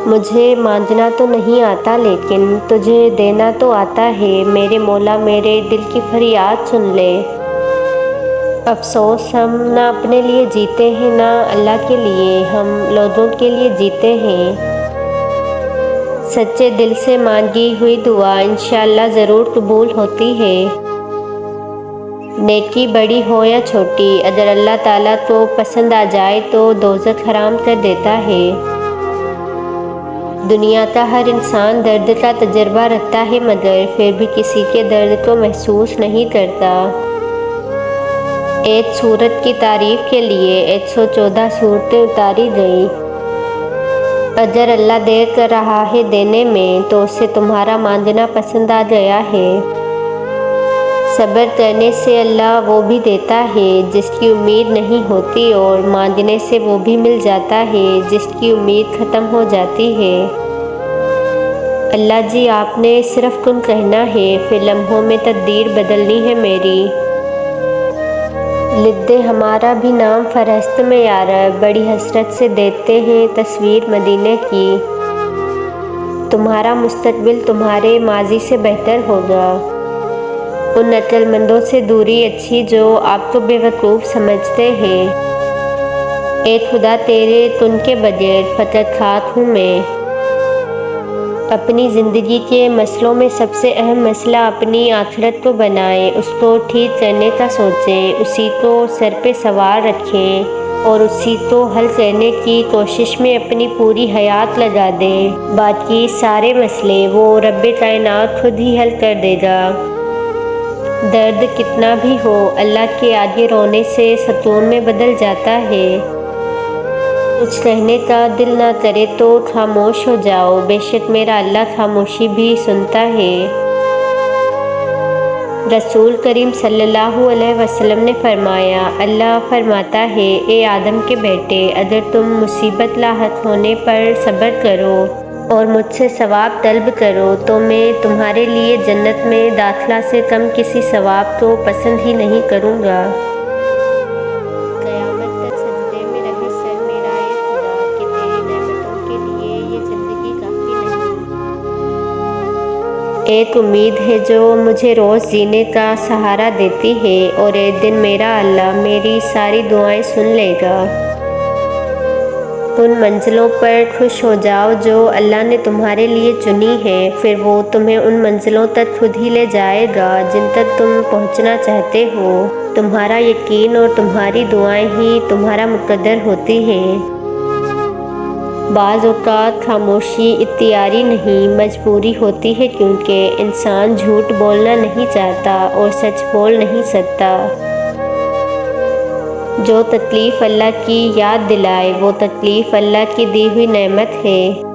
مجھے مانجنا تو نہیں آتا لیکن تجھے دینا تو آتا ہے، میرے مولا میرے دل کی فریاد سن لے۔ افسوس ہم نہ اپنے لیے جیتے ہیں نہ اللہ کے لیے، ہم لوگوں کے لیے جیتے ہیں۔ سچے دل سے مانگی ہوئی دعا انشاءاللہ ضرور قبول ہوتی ہے، نیکی بڑی ہو یا چھوٹی، اگر اللہ تعالیٰ کو پسند آ جائے تو دوزخ حرام کر دیتا ہے۔ دنیا کا ہر انسان درد کا تجربہ رکھتا ہے مگر پھر بھی کسی کے درد کو محسوس نہیں کرتا۔ ایک سورت کی تعریف کے لیے 114 صورتیں اتاری گئی۔ اگر اللہ دیر کر رہا ہے دینے میں تو اسے تمہارا مانگنا پسند آ گیا ہے۔ صبر کرنے سے اللہ وہ بھی دیتا ہے جس کی امید نہیں ہوتی اور مانگنے سے وہ بھی مل جاتا ہے جس کی امید ختم ہو جاتی ہے۔ اللہ جی آپ نے صرف کن کہنا ہے، پھر لمحوں میں تقدیر بدلنی ہے میری۔ لکھ دے ہمارا بھی نام فہرست میں یا رب، بڑی حسرت سے دیکھتے ہیں تصویر مدینے کی۔ تمہارا مستقبل تمہارے ماضی سے بہتر ہوگا۔ ان عقل مندوں سے دوری اچھی جو آپ کو بے وقوف سمجھتے ہیں۔ اے خدا تیرے کن کے بغیر فقط خاک ہوں میں۔ اپنی زندگی کے مسئلوں میں سب سے اہم مسئلہ اپنی آخرت کو بنائیں، اس کو ٹھیک کرنے کا سوچیں، اسی کو سر پہ سوار رکھیں اور اسی کو حل کرنے کی کوشش میں اپنی پوری حیات لگا دیں۔ باقی سارے مسئلے وہ رب کائنات خود ہی حل کر دے گا۔ درد کتنا بھی ہو اللہ کے آگے رونے سے سکون میں بدل جاتا ہے۔ کچھ کہنے کا دل نہ کرے تو خاموش ہو جاؤ، بے شک میرا اللہ خاموشی بھی سنتا ہے۔ رسول کریم صلی اللہ علیہ وسلم نے فرمایا، اللہ فرماتا ہے اے آدم کے بیٹے، اگر تم مصیبت لاحق ہونے پر صبر کرو اور مجھ سے ثواب طلب کرو تو میں تمہارے لیے جنت میں داخلہ سے کم کسی ثواب کو پسند ہی نہیں کروں گا۔ قیامت تک سجدے میں رہے سر میرا اے خدا کہ تیری نعمتوں کے لیے یہ زندگی کافی نہیں۔ ایک امید ہے جو مجھے روز جینے کا سہارا دیتی ہے اور ایک دن میرا اللہ میری ساری دعائیں سن لے گا۔ ان منزلوں پر خوش ہو جاؤ جو اللہ نے تمہارے لیے چنی ہیں، پھر وہ تمہیں ان منزلوں تک خود ہی لے جائے گا جن تک تم پہنچنا چاہتے ہو۔ تمہارا یقین اور تمہاری دعائیں ہی تمہارا مقدر ہوتی ہیں۔ بعض اوقات خاموشی اختیاری نہیں مجبوری ہوتی ہے کیونکہ انسان جھوٹ بولنا نہیں چاہتا اور سچ بول نہیں سکتا۔ جو تکلیف اللہ کی یاد دلائے وہ تکلیف اللہ کی دی ہوئی نعمت ہے۔